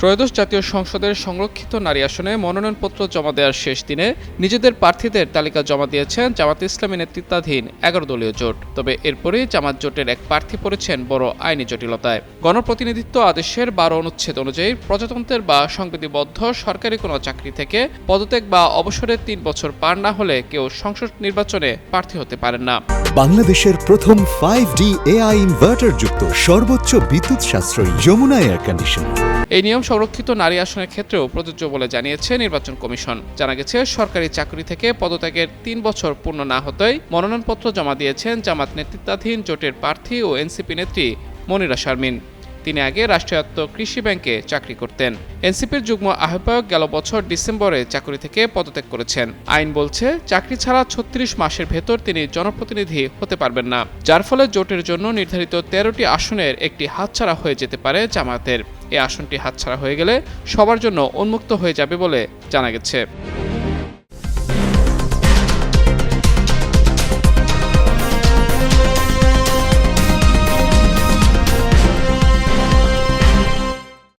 ত্রয়োদশ জাতীয় সংসদের সংরক্ষিত নারী আসনে মনোনয়নপত্র জমা দেওয়ার শেষ দিনে নিজেদের প্রার্থীদের তালিকা জমা দিয়েছেন জামাত ইসলামী নেতৃত্বাধীন ১১ দলীয় জোট। তবে এরপরই জামাত জোটের এক প্রার্থী পড়েছেন বড় আইনি জটিলতায়। গণপ্রতিনিধিত্ব আদেশের ১২ অনুচ্ছেদ অনুযায়ী প্রজাতন্ত্রের বা সংবিধিবদ্ধ সরকারি কোনো চাকরি থেকে পদত্যাগ বা অবসরের ৩ বছর পার না হলে কেউ সংসদ নির্বাচনে প্রার্থী হতে পারেন না। বাংলাদেশের প্রথম 5D AI ইনভার্টার যুক্ত সর্বোচ্চ বিদ্যুৎ সাশ্রয়ী যমুনা এয়ার কন্ডিশনার। এই নিয়ম সংরক্ষিত নারী আসনের ক্ষেত্রেও প্রযোজ্য বলে জানিয়েছে নির্বাচন কমিশন। জানা গেছে, সরকারি চাকরি থেকে পদত্যাগের ৩ বছর পূর্ণ না হতেই মনোনয়নপত্র জমা দিয়েছেন জামাত নেতৃত্বাধীন জোটের প্রার্থী ও এনসিপি নেত্রী মনিরা শারমিন। তিনি আগে রাষ্ট্রায়ত্ত কৃষি ব্যাংকে চাকরি করতেন। এনসিপির যুগ্ম আহ্বায়ক গেল বছর ডিসেম্বরে চাকরি থেকে পদত্যাগ করেছেন। আইন বলছে, চাকরি ছাড়া ৩৬ মাসের ভেতর তিনি জনপ্রতিনিধি হতে পারবেন না, যার ফলে জোটের জন্য নির্ধারিত ১৩টি আসনের একটি হাতছাড়া হয়ে যেতে পারে জামায়াতের। এই আসনটি হাতছাড়া হয়ে গেলে সবার জন্য উন্মুক্ত হয়ে যাবে বলে জানা গেছে।